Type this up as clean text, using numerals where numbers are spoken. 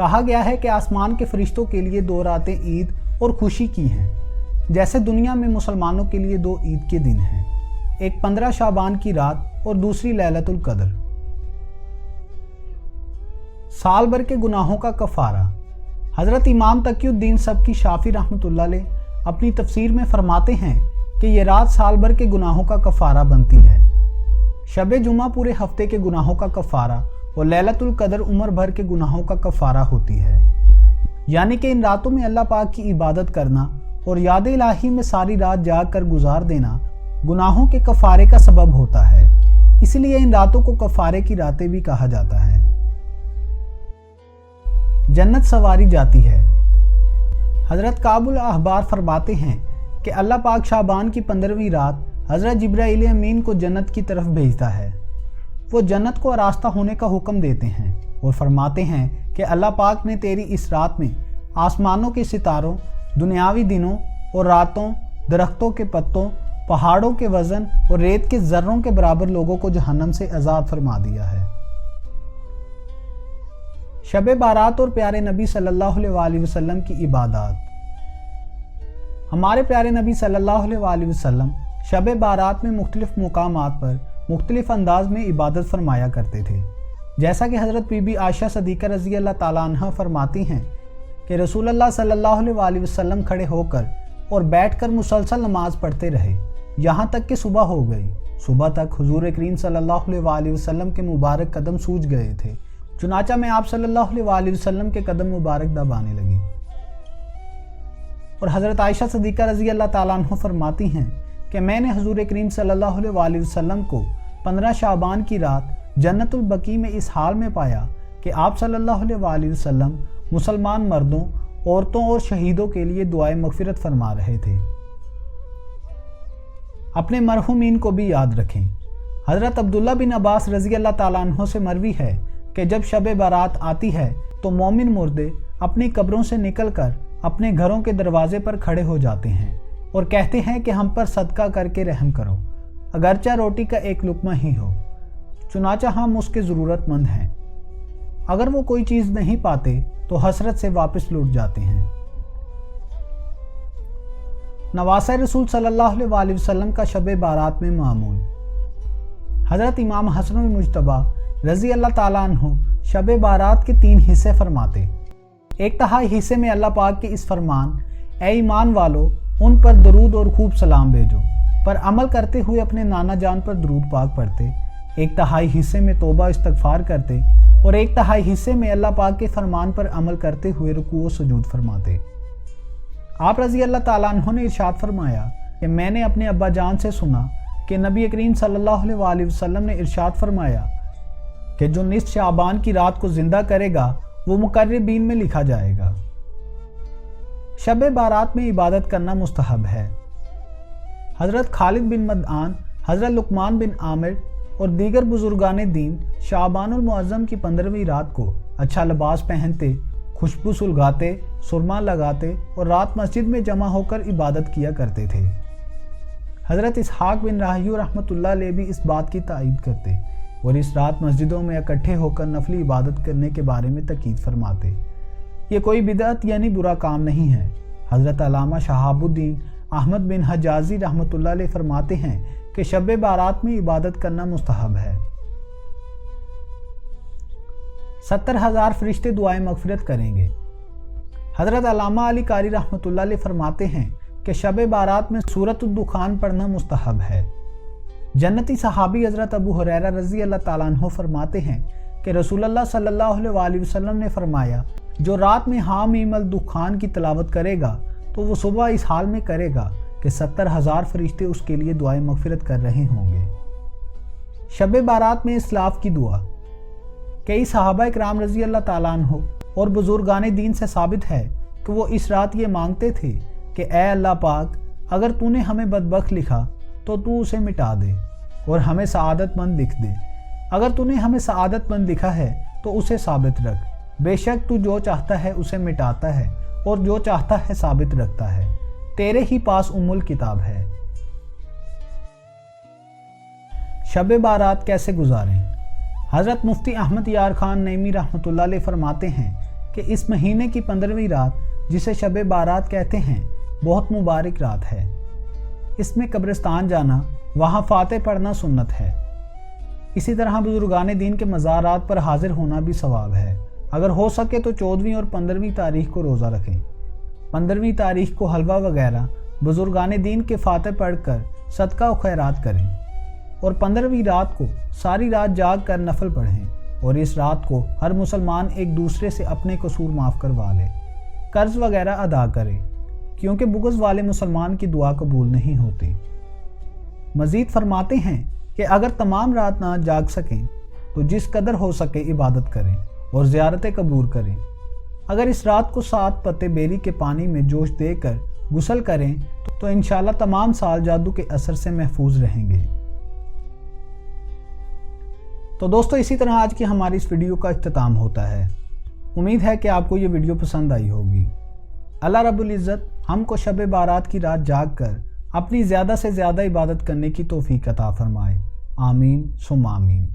کہا گیا ہے کہ آسمان کے فرشتوں کے لیے 2 راتیں عید اور خوشی کی ہیں، جیسے دنیا میں مسلمانوں کے لیے 2 عید کے دن ہیں، ایک 15 شعبان کی رات اور دوسری لیلۃ القدر۔ سال بھر کے گناہوں کا کفارہ۔ حضرت امام تقی الدین سبکی شافعی رحمۃ اللہ علیہ اپنی تفسیر میں فرماتے ہیں کہ یہ رات سال بھر کے گناہوں کا کفارہ بنتی ہے۔ شب جمعہ پورے ہفتے کے گناہوں کا کفارہ اور لیلۃ القدر عمر بھر کے گناہوں کا کفارہ ہوتی ہے، یعنی کہ ان راتوں میں اللہ پاک کی عبادت کرنا اور یاد الہی میں ساری رات جاگ کر گزار دینا گناہوں کے کفارے کا سبب ہوتا ہے، اس لیے ان راتوں کو کفارے کی راتیں بھی کہا جاتا ہے۔ جنت سنواری جاتی ہے۔ حضرت کعب الاحبار فرماتے ہیں کہ اللہ پاک شعبان کی 15ویں رات حضرت جبرائیل امین کو جنت کی طرف بھیجتا ہے۔ وہ جنت کو آراستہ ہونے کا حکم دیتے ہیں اور فرماتے ہیں کہ اللہ پاک نے تیری اس رات میں آسمانوں کے ستاروں، دنیاوی دنوں اور راتوں، درختوں کے پتوں، پہاڑوں کے وزن اور ریت کے ذروں کے برابر لوگوں کو جہنم سے آزاد فرما دیا ہے۔ شب بارات اور پیارے نبی صلی اللہ علیہ وآلہ وسلم کی عبادات۔ ہمارے پیارے نبی صلی اللہ علیہ وآلہ وسلم شب بارات میں مختلف مقامات پر مختلف انداز میں عبادت فرمایا کرتے تھے، جیسا کہ حضرت بی بی عائشہ صدیقہ رضی اللہ تعالیٰ عنہ فرماتی ہیں کہ رسول اللہ صلی اللہ علیہ وآلہ وسلم کھڑے ہو کر اور بیٹھ کر مسلسل نماز پڑھتے رہے یہاں تک کہ صبح ہو گئی۔ صبح تک حضور کریم صلی اللہ علیہ وآلہ وسلم کے مبارک قدم سوج گئے تھے، چنانچہ میں آپ صلی اللہ علیہ وآلہ وسلم کے قدم مبارک دبانے لگی۔ اور حضرت عائشہ صدیقہ رضی اللہ تعالیٰ عنہ فرماتی ہیں کہ میں نے حضور کریم صلی اللہ علیہ وآلہ وسلم کو 15 شعبان کی رات جنت البقیع میں اس حال میں پایا کہ آپ صلی اللہ علیہ وآلہ وسلم مسلمان مردوں، عورتوں اور شہیدوں کے لیے دعائے مغفرت فرما رہے تھے۔ اپنے مرحومین کو بھی یاد رکھیں۔ حضرت عبداللہ بن عباس رضی اللہ تعالیٰ عنہ سے مروی ہے کہ جب شب بارات آتی ہے تو مومن مردے اپنی قبروں سے نکل کر اپنے گھروں کے دروازے پر کھڑے ہو جاتے ہیں اور کہتے ہیں کہ ہم پر صدقہ کر کے رحم کرو، اگرچہ روٹی کا ایک لقمہ ہی ہو، چنانچہ ہم اس کے ضرورت مند ہیں۔ اگر وہ کوئی چیز نہیں پاتے تو حسرت سے واپس لوٹ جاتے ہیں۔ نواسۂ رسول صلی اللہ علیہ وآلہ وسلم کا شب بارات میں معمول۔ حضرت امام حسن المجتبیٰ رضی اللہ تعالیٰ عنہ شب بارات کے 3 حصے فرماتے۔ 1/3 حصے میں اللہ پاک کے اس فرمان، اے ایمان والو ان پر درود اور خوب سلام بھیجو، پر عمل کرتے ہوئے اپنے نانا جان پر درود پاک پڑھتے۔ 1/3 حصے میں توبہ استغفار کرتے اور 1/3 حصے میں اللہ پاک کے فرمان پر عمل کرتے ہوئے رکوع و سجود فرماتے۔ آپ رضی اللہ تعالیٰ عنہ نے ارشاد فرمایا کہ میں نے اپنے ابا جان سے سنا کہ نبی کریم صلی اللہ علیہ وآلہ وسلم نے ارشاد فرمایا کہ جو نصف شعبان کی رات کو زندہ کرے گا وہ مقربین میں لکھا جائے گا۔ شب بارات میں عبادت کرنا مستحب ہے۔ حضرت خالد بن مدعان، حضرت لقمان بن عامر اور دیگر بزرگان دین شعبان المعظم کی 15ویں رات کو اچھا لباس پہنتے، خوشبو سلگاتے، سرما لگاتے اور رات مسجد میں جمع ہو کر عبادت کیا کرتے تھے۔ حضرت اسحاق بن راہیو رحمۃ اللہ علیہ بھی اس بات کی تائید کرتے اور اس رات مسجدوں میں اکٹھے ہو کر نفلی عبادت کرنے کے بارے میں تاکید فرماتے۔ یہ کوئی بدعت یعنی برا کام نہیں ہے۔ حضرت علامہ شہاب الدین احمد بن حجازی رحمۃ اللہ علیہ فرماتے ہیں کہ شب بارات میں عبادت کرنا مستحب ہے۔ 70,000 فرشتے دعائیں مغفرت کریں گے۔ حضرت علامہ علی قاری رحمۃ اللہ علیہ فرماتے ہیں کہ شب بارات میں سورۃ الدخان پڑھنا مستحب ہے۔ جنتی صحابی حضرت ابو ہریرہ رضی اللہ تعالیٰ عنہ فرماتے ہیں کہ رسول اللہ صلی اللہ علیہ وآلہ وسلم نے فرمایا، جو رات میں حامیم الدخان کی تلاوت کرے گا تو وہ صبح اس حال میں کرے گا کہ 70,000 فرشتے اس کے لیے دعائیں مغفرت کر رہے ہوں گے۔ شب بارات میں اسلاف کی دعا۔ کئی صحابہ اکرام رضی اللہ تعالیٰ عنہ اور بزرگان دین سے ثابت ہے کہ وہ اس رات یہ مانگتے تھے کہ اے اللہ پاک، اگر تو نے ہمیں بدبخت لکھا تو تو اسے مٹا دے اور ہمیں سعادت مند لکھ دے، اگر تو نے ہمیں سعادت مند لکھا ہے تو اسے ثابت رکھ، بے شک تو جو چاہتا ہے اسے مٹاتا ہے اور جو چاہتا ہے ثابت رکھتا ہے، تیرے ہی پاس الکتاب ہے۔ شب بارات کیسے گزاریں؟ حضرت مفتی احمد یار خان نعیمی رحمۃ اللہ علیہ فرماتے ہیں کہ اس مہینے کی 15ویں رات جسے شب بارات کہتے ہیں بہت مبارک رات ہے۔ اس میں قبرستان جانا، وہاں فاتح پڑھنا سنت ہے۔ اسی طرح بزرگان دین کے مزارات پر حاضر ہونا بھی ثواب ہے۔ اگر ہو سکے تو 14ویں اور 15ویں تاریخ کو روزہ رکھیں۔ 15ویں تاریخ کو حلوہ وغیرہ بزرگان دین کے فاتح پڑھ کر صدقہ و خیرات کریں، اور 15ویں رات کو ساری رات جاگ کر نفل پڑھیں، اور اس رات کو ہر مسلمان ایک دوسرے سے اپنے قصور معاف کروا لے، قرض وغیرہ ادا کرے، کیونکہ بغض والے مسلمان کی دعا قبول نہیں ہوتی۔ مزید فرماتے ہیں کہ اگر تمام رات نہ جاگ سکیں تو جس قدر ہو سکے عبادت کریں اور زیارت قبور کریں۔ اگر اس رات کو 7 پتے بیری کے پانی میں جوش دے کر غسل کریں تو انشاءاللہ تمام سال جادو کے اثر سے محفوظ رہیں گے۔ تو دوستو، اسی طرح آج کی ہماری اس ویڈیو کا اختتام ہوتا ہے۔ امید ہے کہ آپ کو یہ ویڈیو پسند آئی ہوگی۔ اللہ رب العزت ہم کو شب بارات کی رات جاگ کر اپنی زیادہ سے زیادہ عبادت کرنے کی توفیق عطا فرمائے۔ آمین ثم آمین۔